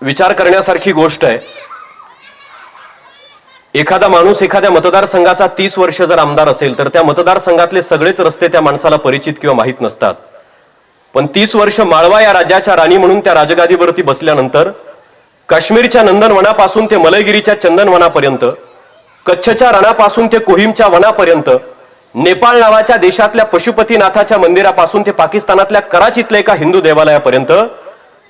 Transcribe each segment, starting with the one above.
विचार करण्यासारखी गोष्ट आहे। एखादा माणूस एखाद्या मतदारसंघाचा 30 वर्ष जर आमदार असेल तर त्या मतदारसंघातले सगळेच रस्ते त्या माणसाला परिचित किंवा माहित नसतात। पण 30 वर्ष माळवा या राज्याच्या राणी म्हणून त्या राजगादीवरती बसल्यानंतर काश्मीरच्या नंदनवनापासून ते मलयगिरीच्या चंदनवनापर्यंत, कच्छच्या रणापासून ते कोहिमच्या वनापर्यंत, नेपाळ नावाच्या देशातल्या पशुपतीनाथाच्या मंदिरापासून ते पाकिस्तानातल्या कराचीतल्या एका हिंदू देवालयापर्यंत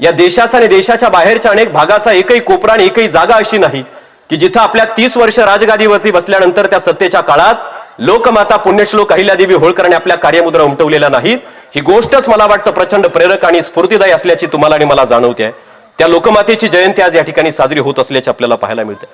या देशाचा आणि देशाच्या बाहेरच्या अनेक भागाचा एकही कोपरा आणि एकही जागा अशी नाही की जिथे आपल्या 30 वर्ष राजगादीवरती बसल्यानंतर त्या सत्तेच्या काळात लोकमाता पुण्यश्लोक अहिल्यादेवी होळकरांनी आपल्या कार्यमुद्रा उमटवलेल्या नाहीत। ही गोष्टच मला वाटतं प्रचंड प्रेरक आणि स्फूर्तिदायी असल्याची तुम्हाला आणि मला जाणवते आहे। त्या लोकमातेची जयंती आज या ठिकाणी साजरी होत असल्याचे आपल्याला पाहायला मिळते।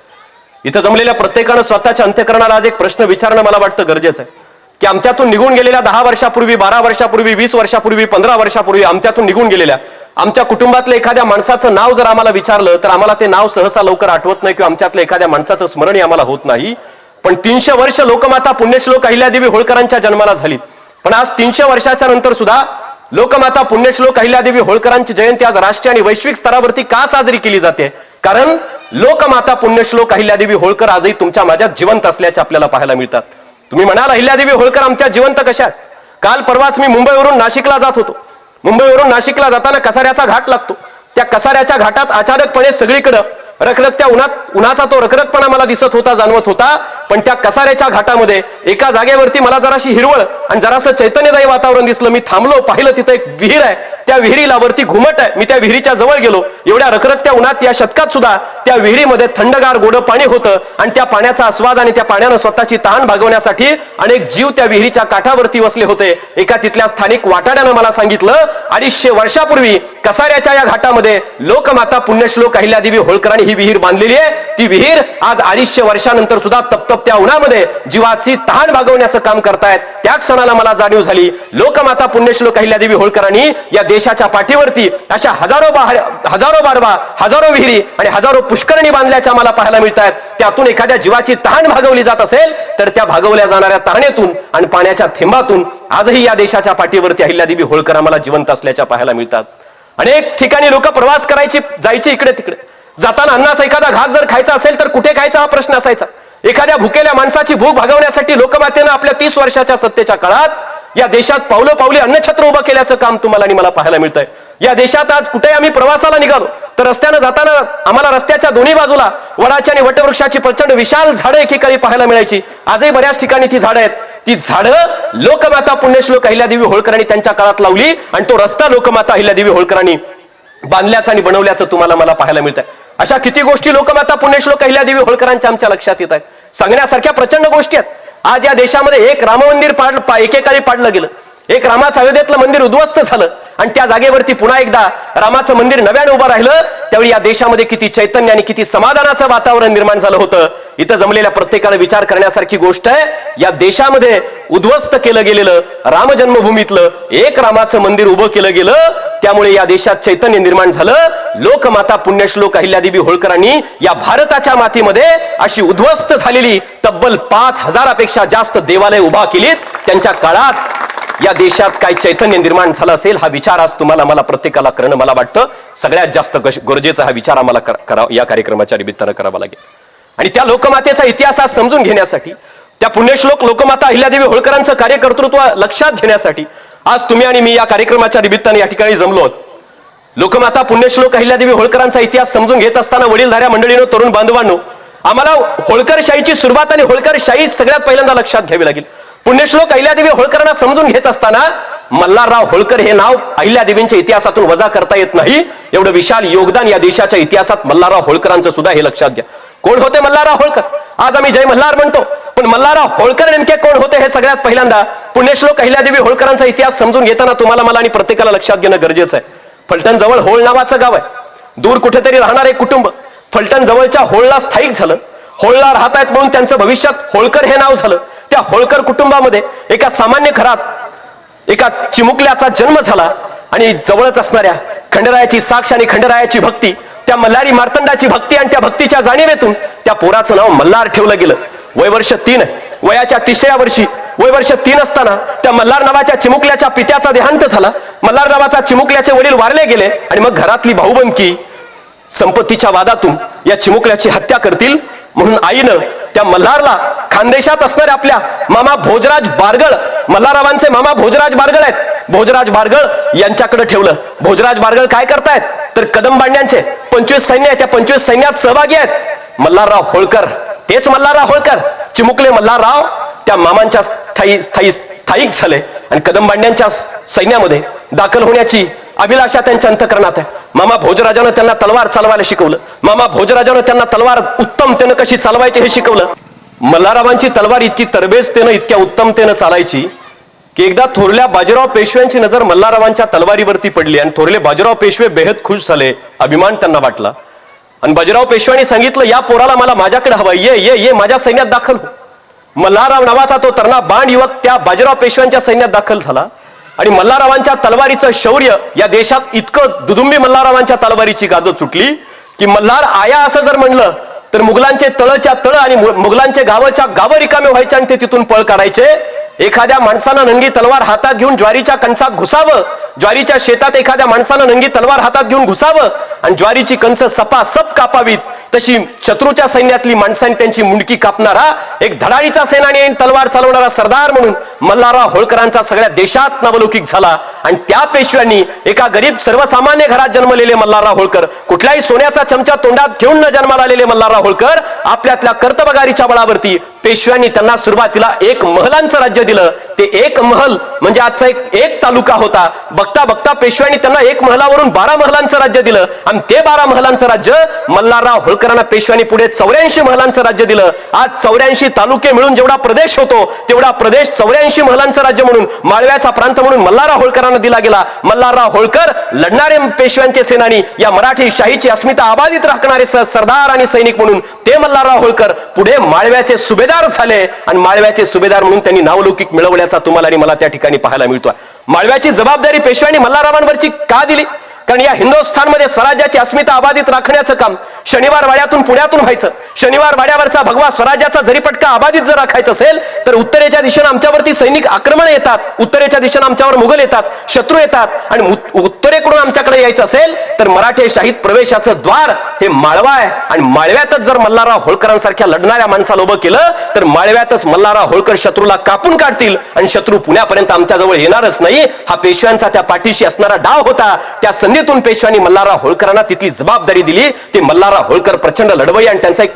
इथं जमलेल्या प्रत्येकानं स्वतःच्या अंतःकरणाला आज एक प्रश्न विचारणं मला वाटतं गरजेचं आहे की आमच्यातून निघून गेलेल्या 10 वर्षापूर्वी, 12 वर्षापूर्वी, 20 वर्षापूर्वी, 15 वर्षापूर्वी आमच्यातून निघून गेलेल्या आमच्या कुटुंबातल्या एखाद्या माणसाचं नाव जर आम्हाला विचारलं तर आम्हाला ते नाव सहसा लवकर आठवत नाही किंवा आमच्यातल्या एखाद्या माणसाचं स्मरणही आम्हाला होत नाही। पण 300 वर्ष लोकमाता पुण्यश्लोक अहिल्यादेवी होळकरांच्या जन्माला झालीत। पण आज 300 वर्षाच्या नंतर सुद्धा लोकमाता पुण्यश्लोक अहिल्यादेवी होळकरांची जयंती आज राष्ट्रीय आणि वैश्विक स्तरावरती का साजरी केली जाते? कारण लोकमाता पुण्यश्लोक अहिल्यादेवी होळकर आजही तुमच्या माझ्यात जिवंत असल्याचे आपल्याला पाहायला मिळतात। तुम्ही म्हणाल अहिल्यादेवी होळकर आमच्या जिवंत कशात? काल परवाच मी मुंबईवरून नाशिकला जात होतो। मुंबईवरून नाशिकला जाताना कसाऱ्याचा घाट लागतो। त्या कसाऱ्याच्या घाटात अचानकपणे सगळीकडे रखरखत्या उन्हाचा तो रखरखपणा मला दिसत होता, जाणवत होता। पण त्या कसाऱ्याच्या घाटामध्ये एका जागेवरती मला जराशी हिरवळ आणि जरासं चैतन्यदायी वातावरण दिसलं। मी थांबलो, पाहिलं तिथे एक विहीर आहे, त्या विहिरीला वरती घुमट आहे। मी त्या विहिरीच्या जवळ गेलो। एवढ्या रखरखत्या उन्हात या शतकात सुद्धा त्या विहिरीमध्ये थंडगार गोड पाणी होतं आणि त्या पाण्याचा आस्वाद आणि त्या पाण्यानं स्वतःची तहान भागवण्यासाठी अनेक जीव त्या विहिरीच्या काठावरती बसले होते। एका तिथल्या स्थानिक वाटाड्यानं मला सांगितलं 250 वर्षापूर्वी कसाऱ्याच्या या घाटामध्ये लोकमाता पुण्यश्लोक अहिल्यादेवी होळकरांनी ही विहीर बांधलेली आहे। ती विहीर आज 250 वर्षानंतर सुद्धा तप्तप्त्या उन्हामध्ये जीवाची तहान भागवण्याचं काम करतायत। त्या क्षणाला मला जाणीव झाली लोकमाता पुण्यश्लोक अहिल्यादेवी होळकरांनी या देशाच्या पाठीवरती अशा हजारो बारवा, हजारो विहिरी आणि हजारो पुष्करणी बांधल्याच्या मला पाहायला मिळतात। त्यातून एखाद्या जीवाची तहान भागवली जात असेल तर त्या भागवल्या जाणाऱ्या तहानेतून आणि पाण्याच्या थेंबातून आजही या देशाच्या पाठीवरती अहिल्यादेवी होळकर आम्हाला जिवंत असल्याच्या पाहायला मिळतात। अनेक ठिकाणी लोक प्रवास जायचे इकडे तिकडे, जाताना अन्नाचा एखादा घास जर खायचा असेल तर कुठे खायचा हा प्रश्न असायचा। एखाद्या भुकेल्या माणसाची भूक भागवण्यासाठी लोकमातेनं आपल्या 30 वर्षाच्या सत्तेच्या काळात या देशात पावलोपावली अन्नछत्र उभं केल्याचं काम तुम्हाला आणि मला पाहायला मिळतंय। या देशात आज कुठे आम्ही प्रवासाला निघालो तर रस्त्यानं जाताना आम्हाला रस्त्याच्या दोन्ही बाजूला वडाची आणि वटवृक्षाची प्रचंड विशाल झाडं एकेकाळी पाहायला मिळायची। आजही बऱ्याच ठिकाणी ती झाडं आहेत। ती झाडं लोकमाता पुण्यश्लोक अहिल्यादेवी होळकरांनी त्यांच्या काळात लावली आणि तो रस्ता लोकमाता अहिल्यादेवी होळकरांनी बांधल्याचं आणि बनवल्याचं तुम्हाला मला पाहायला मिळतंय। अशा किती गोष्टी लोकमाता पुण्यश्लोक अहिल्यादेवी होळकरांच्या आमच्या लक्षात येत आहेत। सांगण्यासारख्या प्रचंड गोष्टी आहेत। आज या देशामध्ये एक राम मंदिर एकेकाळी पाडलं गेलं, एक रामाचं अयोध्येतलं मंदिर उद्ध्वस्त झालं आणि त्या जागेवरती पुन्हा एकदा रामाचं मंदिर नव्याने उभं राहिलं। त्यावेळी या देशामध्ये किती चैतन्य आणि किती समाधानाचं वातावरण निर्माण झालं होतं। इथं जमलेल्या प्रत्येकाला विचार करण्यासारखी गोष्ट आहे। या देशामध्ये उद्ध्वस्त केलं गेलेलं राम जन्मभूमीतलं एक रामाचं मंदिर उभं केलं गेलं, त्यामुळे या देशात चैतन्य निर्माण झालं। लोकमाता पुण्यश्लोक अहिल्यादेवी होळकरांनी या भारताच्या मातीमध्ये अशी उद्ध्वस्त झालेली तब्बल 5000पेक्षा जास्त देवालय उभा केलीत। त्यांच्या काळात या देशात काय चैतन्य निर्माण झालं असेल हा विचार आज तुम्हाला मला प्रत्येकाला करणं मला वाटतं सगळ्यात जास्त गरजेचा हा विचार आम्हाला या कार्यक्रमाच्या निमित्तानं करावा लागेल। आणि त्या लोकमातेचा इतिहास आज समजून घेण्यासाठी, त्या पुण्यश्लोक लोकमाता अहिल्यादेवी होळकरांचं कार्यकर्तृत्व लक्षात घेण्यासाठी आज तुम्ही आणि मी या कार्यक्रमाच्या निमित्ताने या ठिकाणी जमलो आहोत। लोकमाता पुण्यश्लोक अहिल्यादेवी होळकरांचा इतिहास समजून घेत असताना वडीलधाऱ्या मंडळींनो, तरुण बांधवांनो, आम्हाला होळकरशाहीची सुरुवात आणि होळकरशाही सगळ्यात पहिल्यांदा लक्षात घ्यावी लागेल। पुण्यश्लोक अहिल्यादेवी होळकरांना समजून घेत असताना मल्हारराव होळकर हे नाव अहिल्यादेवींच्या इतिहासातून वजा करता येत नाही। एवढं विशाल योगदान या देशाच्या इतिहासात मल्हारराव होळकरांचं सुद्धा हे लक्षात घ्या। कोण होते मल्हारराव होळकर? आज आम्ही जय मल्हार म्हणतो, पण मल्हारराव होळकर नेमके कोण होते हे सगळ्यात पहिल्यांदा पुण्यश्लोक अहिल्यादेवी होळकरांचा इतिहास समजून घेताना तुम्हाला मला आणि प्रत्येकाला लक्षात घेणं गरजेचं आहे। फलटण जवळ होळ नावाचं गाव आहे। दूर कुठेतरी राहणारे कुटुंब फलटण जवळच्या होळला स्थायिक झालं। होळला राहत आहेत म्हणून त्यांचं भविष्यात होळकर हे नाव झालं। त्या होळकर कुटुंबामध्ये एका सामान्य घरात एका चिमुकल्याचा जन्म झाला आणि जवळच असणाऱ्या खंडरायाची साक्ष आणि खंडरायाची भक्ती, त्या मल्हारी मार्तंडाची भक्ती आणि त्या भक्तीच्या जाणीवेतून त्या पोराचं नाव मल्हार ठेवलं गेलं। वर्ष 3 वयाच्या 300व्या वर्षी वर्ष 3 असताना त्या मल्हार नावाच्या चिमुकल्याच्या पित्याचा देहांत झाला। मल्हार नावाचा चिमुकल्याचे वडील वारले गेले आणि मग घरातली भाऊबंदकी संपत्तीच्या वादातून या चिमुकल्याची हत्या करतील म्हणून आईनं त्या मल्हारला खानदेशात असणाऱ्या आपल्या मामा भोजराज बारगळ, मल्हाररावांचे मामा भोजराज बारगळ आहेत, भोजराज बारगळ यांच्याकडे ठेवलं. भोजराज बारगळ काय करतायत तर कदम बांड्यांचे 25 सैन्य आहे, त्या 25 सैन्यात सहभागी आहेत मल्हारराव होळकर. तेच मल्हारराव होळकर चिमुकले मल्हारराव त्या मामांच्या स्थायिक झाले आणि कदम बांड्यांच्या सैन्यामध्ये दाखल होण्याची अभिलाषा त्यांच्या अंतःकरणात आहे. मामा भोजराजानं त्यांना तलवार चालवायला शिकवलं. मामा भोजराजानं त्यांना तलवार उत्तमतेनं कशी चालवायची हे शिकवलं. मल्हाररावांची तलवार इतकी तरबेजतेनं, इतक्या उत्तमतेनं चालायची की एकदा थोरल्या बाजीराव पेशव्यांची नजर मल्हाररावांच्या तलवारीवरती पडली आणि थोरले बाजीराव पेशवे बेहद खुश झाले, अभिमान त्यांना वाटला. आणि बाजीराव पेशव्यांनी सांगितलं, या पोराला मला माझ्याकडे हवं, ये ये ये माझ्या सैन्यात दाखल हो. मल्हारराव नावाचा तो तरणा बाण युवक त्या बाजीराव पेशव्यांच्या सैन्यात दाखल झाला आणि मल्हाररावांच्या तलवारीचं शौर्य या देशात इतकं दुदुंबी मल्हाररावांच्या तलवारीची गाजत सुटली की मल्हार आया असं जर म्हणलं तर मुघलांचे तळच्या तळ आणि मुघलांचे गावच्या गाव रिकामे व्हायचे आणि ते तिथून पळ काढायचे. एखाद्या माणसानं नंगी तलवार हातात घेऊन ज्वारीच्या कणसात घुसावं, ज्वारीच्या शेतात एखाद्या माणसानं नंगी तलवार हातात घेऊन घुसावं आणि ज्वारीची कणसं सपासप कापावीत, तशी शत्रूच्या सैन्यातली माणसांनी त्यांची मुंडकी कापणारा एक धडाडीचा सेनानी आणि तलवार चालवणारा सरदार म्हणून मल्हारराव होळकरांचा सगळ्या देशात नावलौकिक झाला. आणि त्या पेशव्यांनी एका गरीब सर्वसामान्य घरात जन्मलेले मल्हारराव होळकर, कुठल्याही सोन्याचा चमचा तोंडात घेऊन न जन्माला आलेले मल्हारराव होळकर आपल्यातल्या कर्तबगारीच्या बळावरती पेशव्यांनी त्यांना सुरुवातीला एक महलांचं राज्य दिलं. ते एक महल म्हणजे आजचा एक तालुका होता. बघता बघता पेशव्यांनी त्यांना एक महलावरून 12 महलांचं राज्य दिलं आणि ते 12 महलांचं राज्य मल्हारराव होळकरांना पेशव्यांनी पुढे 84 महलांचं राज्य दिलं. आज 84 तालुके मिळून जेवढा प्रदेश होतो तेवढा प्रदेश 84 महलांचं राज्य म्हणून, माळव्याचा प्रांत म्हणून मल्हारराव होळकरांना दिला गेला. मल्हारराव होळकर लढणारे पेशव्यांचे सेनानी, या मराठी शाहीची अस्मिता अबाधित राखणारे सरदार आणि सैनिक म्हणून ते मल्हारराव होळकर पुढे माळव्याचे सुभेदार झाले आणि माळव्याचे सुभेदार म्हणून त्यांनी नावलौकिक मिळवल्याचा तुम्हाला आणि मला त्या ठिकाणी पाहायला मिळतो. माळव्याची जबाबदारी पेशव्यांनी मल्हाररावांवरची का दिली? कारण या हिंदुस्थानमध्ये स्वराज्याची अस्मिता अबाधित राखण्याचं काम शनिवार वाड्यातून पुण्यातून व्हायचं. शनिवार वाड्यावरचा भगवा स्वराज्याचा जरी पटका अबाधित जर राखायचा असेल तर उत्तरेच्या दिशेने आमच्यावरती सैनिक आक्रमण येतात, उत्तरेच्या दिशेने आमच्यावर मुघल येतात, शत्रू येतात आणि उत्तरेकडून आमच्याकडे यायचं असेल तर मराठी शाहीत प्रवेशाचं द्वार हे माळवा आहे. आणि माळव्यातच जर मल्हारराव होळकरांसारख्या लढणाऱ्या माणसाला उभं केलं तर माळव्यातच मल्हारराव होळकर शत्रूला कापून काढतील आणि शत्रू पुण्यापर्यंत आमच्याजवळ येणारच नाही. हा पेशव्यांचा त्या पाठीशी असणारा डाव होता. त्या संधीतून पेशव्यांनी मल्हारराव होळकरांना तिथली जबाबदारी दिली. ते मल्हारराव होळकर प्रचंड लढवई आणि त्यांचा एक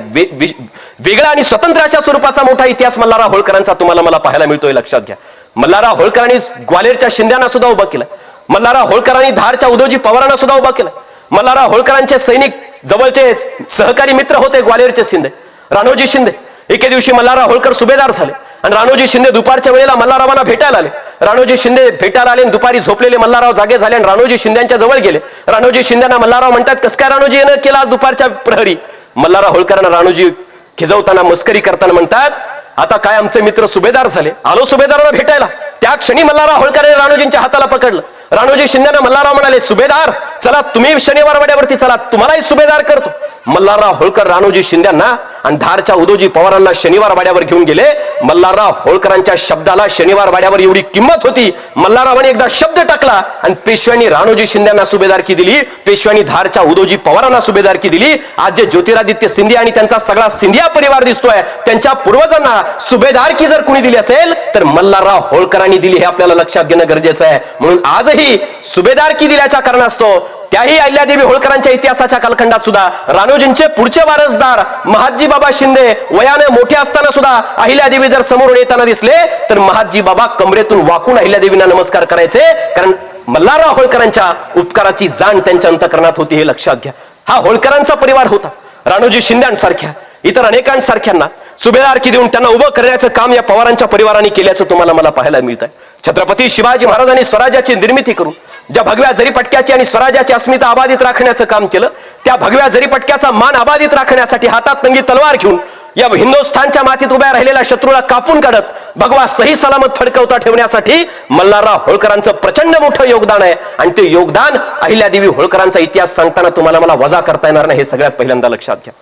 वेगळा आणि स्वतंत्र अशा स्वरूपाचा मोठा इतिहास मल्हारराव होळकरांचा तुम्हाला मला पाहायला मिळतोय. लक्षात घ्या, मल्हारराव होळकरांनी ग्वाल्हेरच्या शिंद्यांना सुद्धा उभा केला. मल्हारराव होळकरांनी धारच्या उदोजी पवारांना सुद्धा उभा केला. मल्हारराव होळकरांचे सैनिक जवळचे सहकारी मित्र होते ग्वाल्हेरचे शिंदे, राणोजी शिंदे. एके दिवशी मल्हारराव होळकर सुभेदार झाले आणि राणोजी शिंदे दुपारच्या वेळेला मल्हाररावांना भेटायला आले. राणोजी शिंदे भेटायला आले, दुपारी झोपलेले मल्हारराव जागे झाले आणि राणोजी शिंद्यांच्या जवळ गेले. राणोजी शिंद्यांना मल्हारराव म्हणतात, कस काय राणोजी येणं केलं आज दुपारच्या प्रहरी? मल्हारराव होळकरांना राणोजी खिजवताना मस्करी करताना म्हणतात, आता काय आमचे मित्र सुभेदार झाले, आलो सुभेदारांना भेटायला. त्या क्षणी मल्हारराव होळकरांनी राणोजींच्या हाताला पकडलं. राणोजी शिंद्यांना मल्हारराव म्हणाले, सुभेदार चला तुम्ही शनिवार वाड्यावरती चला, तुम्हालाही सुभेदार करतो. मल्हारराव होळकर राणोजी शिंद्यांना आणि धारच्या उदोजी पवारांना शनिवार वाड्यावर घेऊन गेले. मल्हारराव होळकरांच्या शब्दाला शनिवार वाड्यावर एवढी किंमत होती, मल्हाररावांनी एकदा शब्द टाकला आणि पेशव्यांनी राणोजी शिंद्यांना सुभेदारकी दिली. पेशव्यांनी धारच्या उदोजी पवारांना सुभेदारकी दिली. आज जे ज्योतिरादित्य सिंधिया आणि त्यांचा सगळा सिंधिया परिवार दिसतोय, त्यांच्या पूर्वजांना सुभेदारकी जर कुणी दिली असेल तर मल्हारराव होळकरांनी दिली, हे आपल्याला लक्षात घेणं गरजेचं आहे. म्हणून आजही सुभेदारकी दिल्याच्या कारणास्तव त्याही अहिल्यादेवी होळकरांच्या इतिहासाच्या कालखंडात सुद्धा राणोजींचे पुढचे वारसदार महादजी बाबा शिंदे वयाने मोठे असताना सुद्धा अहिल्यादेवी जर समोरून येताना दिसले तर महादजी बाबा कमरेतून वाकून अहिल्यादेवींना नमस्कार करायचे, कारण मल्हारराव होळकरांच्या उपकाराची जाण त्यांच्या अंतःकरणात होती, हे लक्षात घ्या. हा होळकरांचा परिवार होता. राणोजी शिंद्यांसारख्या इतर अनेकांसारख्यांना सुभेदारकी देऊन त्यांना उभं करण्याचं काम या पवारांच्या परिवाराने केल्याचं तुम्हाला मला पाहायला मिळत आहे. छत्रपती शिवाजी महाराजांनी स्वराज्याची निर्मिती करून ज्या भगव्या जरीपटक्याची आणि स्वराज्याची अस्मिता अबाधित राखण्याचं काम केलं, त्या भगव्या जरीपटक्याचा मान अबाधित राखण्यासाठी हातात नंगी तलवार घेऊन या हिंदुस्थानच्या मातीत उभ्या राहिलेल्या शत्रूला कापून काढत भगवा सही सलामत फडकवता ठेवण्यासाठी मल्हारराव होळकरांचं प्रचंड मोठं योगदान आहे. आणि ते योगदान अहिल्यादेवी होळकरांचा इतिहास सांगताना तुम्हाला मला वजा करता येणार नाही, हे सगळ्यात पहिल्यांदा लक्षात घ्या.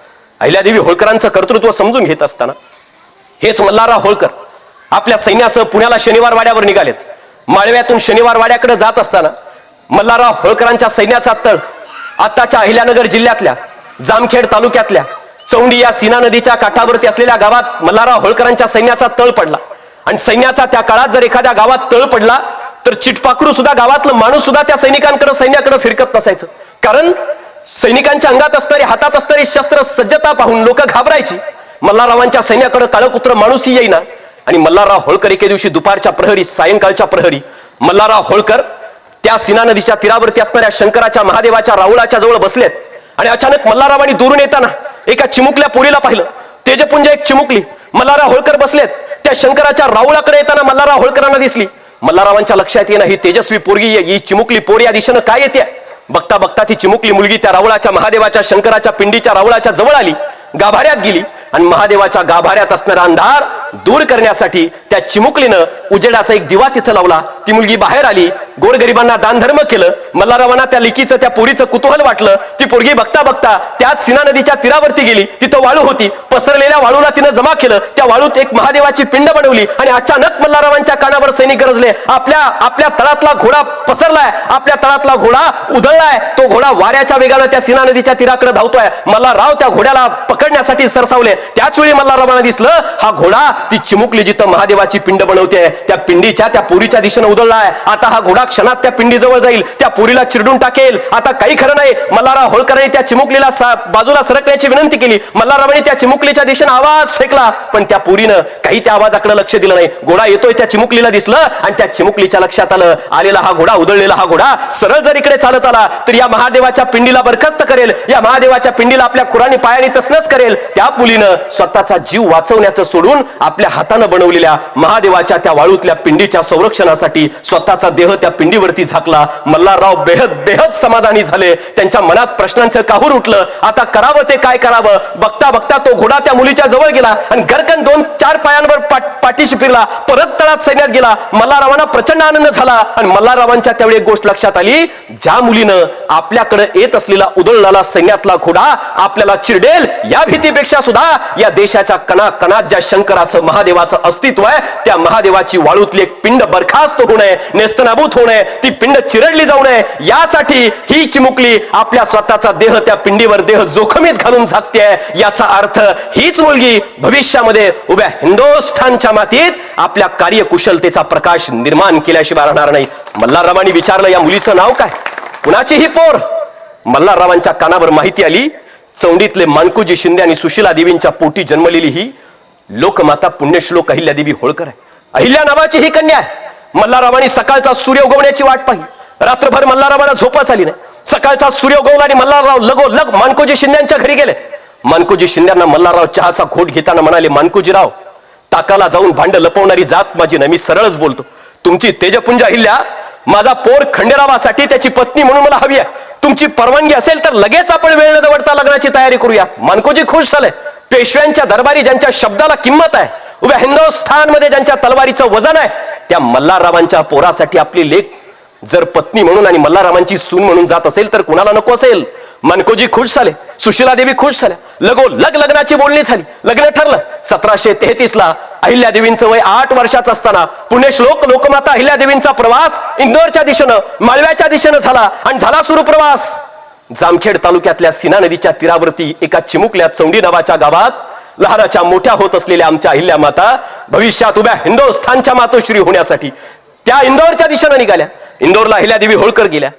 अहिल्यादेवी होळकरांचं कर्तृत्व समजून घेत असताना हेच मल्हारराव होळकर आपल्या सैन्यासह पुण्याला शनिवार वाड्यावर निघालेत. माळव्यातून शनिवार वाड्याकडे जात असताना मल्हारराव होळकरांच्या सैन्याचा तळ आताच्या अहिल्यानगर जिल्ह्यातल्या जामखेड तालुक्यातल्या चौंडी या सीना नदीच्या काठावरती असलेल्या गावात मल्हारराव होळकरांच्या सैन्याचा तळ पडला. आणि सैन्याचा त्या काळात जर एखाद्या गावात तळ पडला तर चिटपाखरू सुद्धा, गावातलं माणूस सुद्धा त्या सैन्याकडे फिरकत नसायचं. कारण सैनिकांच्या अंगात असणारी, हातात असणारी शस्त्र सज्जता पाहून लोक घाबरायची. मल्हाररावांच्या सैन्याकडे काळकुत्र माणूसही येईना. आणि मल्हारराव होळकर एके दिवशी दुपारच्या प्रहरी, सायंकाळच्या प्रहरी मल्हारराव होळकर त्या सीना नदीच्या तीरावरती असणाऱ्या शंकराच्या, महादेवाच्या राऊळाच्या जवळ बसलेत. आणि अचानक मल्हाररावांनी दुरून येताना एका चिमुकल्या पोरीला पाहिलं. तेजपुंज एक चिमुकली. मल्हारराव होळकर बसलेत त्या शंकराच्या राऊळाकडे येताना मल्हारराव होळकरांना दिसली. मल्हाररावांच्या लक्षात येणं, ही तेजस्वी पोरगी, ही चिमुकली पोर या दिशेनं काय येते. बघता बघता ती चिमुकली मुलगी त्या राऊळाच्या, महादेवाच्या, शंकराच्या पिंडीच्या राऊळाच्या जवळ आली, गाभाऱ्यात गेली. आणि महादेवाच्या गाभाऱ्यात असणारा अंधार दूर करण्यासाठी त्या चिमुकलीनं उजेडाचा एक दिवा तिथं लावला. ती मुलगी बाहेर आली, गोरगरिबांना दानधर्म केलं. मल्हाररावांना त्या लेकीचं, त्या पोरीचं कुतूहल वाटलं. ती पोरगी बघता बघता त्याच सीना नदीच्या तीरावरती गेली. तिथं वाळू होती. पसरलेल्या वाळूला तिनं जमा केलं. त्या वाळूत एक महादेवाची पिंड बनवली. आणि अचानक मल्हाररावांच्या कानावर सैनिक गरजले. आपल्या तळातला घोडा पसरलाय, आपल्या तळातला घोडा उधळलाय. तो घोडा वाऱ्याच्या वेगानं त्या सीना नदीच्या तीराकडे धावतोय. मल्हारराव त्या घोड्याला पकडण्यासाठी सरसावले. त्याच वेळी मल्हाररावांना दिसलं, हा घोडा ती चिमुकली जिथं महादेवाची पिंड बनवते त्या पिंडीच्या, त्या पुरीच्या दिशेनं उधळलाय. आता हा घोडा क्षणात त्या पिंडीजवळ जाईल, त्या पुरीला चिरडून टाकेल. आता काही खरं नाही. मल्हारराव होळकरांनी त्या चिमुकलीला बाजूला सरकण्याची विनंती केली. मल्हाररावांनी त्या चिमुकलीच्या दिशेनं आवाज फेकला, पण त्या पुरीनं काही त्या आवाजाकडे लक्ष दिलं नाही. घोडा येतोय त्या चिमुकलीला दिसलं आणि त्या चिमुकलीच्या लक्षात आलेला हा घोडा, उधळलेला हा घोडा सरळ जर इकडे चालत आला तर या महादेवाच्या पिंडीला बरखास्त करेल, या महादेवाच्या पिंडीला आपल्या खुरानी पायाने तसनच करेल. त्या मुलीनं स्वतःचा जीव वाचवण्याचं सोडून आपल्या हातानं बनवलेल्या महादेवाच्या त्या वाळूतल्या पिंडीच्या संरक्षणासाठी स्वतःचा देह त्या पिंडीवरती झाकला. मल्हारराव बेहद समाधानी झाले. त्यांच्या मनात प्रश्नांचं काहूर उठलं. आता करावं ते काय करावं. बघता बघता तो घोडा त्या मुलीच्या जवळ गेला आणि गरकन 2-4 पायांवर पाठीशी फिरला. परत तळात सैन्यात गेला. मल्हाररावांना प्रचंड आनंद झाला. आणि मल्हाररावांच्या त्यावेळी एक गोष्ट लक्षात आली, ज्या मुलीनं आपल्याकडे येत असलेला उधळलेला सैन्यातला घोडा आपल्याला चिरडेल या भीतीपेक्षा सुद्धा या देशाच्या कणाकणात ज्या शंकराचं, महादेवाचं अस्तित्व आहे, त्या महादेवाची वाळूतली एक पिंड बरखास्त होऊ नये, नेस्तनाबूत होऊ नये, ती पिंड चिरडली जाऊ नये, यासाठी ही चिमुकली आपल्या स्वतःचा देह त्या पिंडीवर देह जोखमीत घालून झाकते. याचा अर्थ हीच मुलगी भविष्यामध्ये उभ्या हिंदुस्थानच्या मातीत आपल्या कार्यकुशलतेचा प्रकाश निर्माण केल्याशिवाय राहणार नाही. मल्हाररावांनी विचारलं, या मुलीचं नाव काय, कुणाची ही पोर. मल्हाररावांच्या कानावर माहिती आली, चौंडीतले मानकोजी शिंदे आणि सुशीला देवींच्या पोटी जन्मलेली ही लोकमाता पुण्यश्लोक अहिल्यादेवी होळकर आहे. अहिल्या नावाची ही कन्या आहे. मल्हाररावांनी सकाळचा सूर्य उगवण्याची वाट पाहिली. रात्रभर मल्हाररावांना झोपच आली नाही. सकाळचा सूर्य उगवला आणि मल्हारराव लगोलग मानकोजी शिंद्यांच्या घरी गेले. मानकोजी शिंद्यांना मल्हारराव चहाचा घोट घेताना म्हणाले, मानकोजीराव, ताकाला जाऊन भांड लपवणारी जात माझी नाही, मी सरळच बोलतो. तुमची तेजपुंज अहिल्या माझा पोर खंडेरावासाठी त्याची पत्नी म्हणून मला हवी आहे. तुमची परवानगी असेल तर लगेच आपण वेळ न दवडता लग्नाची तयारी करूया. मानकोजी खुश झाले. पेशव्यांच्या दरबारी ज्यांच्या शब्दाला किंमत आहे, उभ्या हिंदुस्थानमध्ये ज्यांच्या तलवारीचं वजन आहे, त्या मल्हाररावांच्या पोरासाठी आपली लेक जर पत्नी म्हणून आणि मल्हाररावांची सून म्हणून जात असेल तर कुणाला नको असेल. मानकोजी खुश झाले. सुशीला देवी खुश झाल्या. लगोलग लग्नाची बोलणी झाली. लग्न ठरलं. 1733 ला अहिल्यादेवींचं वय 8 वर्षाचं असताना पुण्यश्लोक लोकमाता अहिल्यादेवींचा प्रवास इंदोरच्या दिशेनं, माळव्याच्या दिशेनं झाला. आणि झाला सुरू प्रवास. जामखेड तालुक्यातल्या सीना नदीच्या तीरावरती एका चिमुकल्या चौंडी नावाच्या गावात लहानाच्या मोठ्या होत असलेल्या आमच्या अहिल्या माता भविष्यात उभ्या हिंदुस्थानच्या मातोश्री होण्यासाठी त्या इंदोरच्या दिशेनं निघाल्या. इंदोरला अहिल्यादेवी होळकर गेल्या.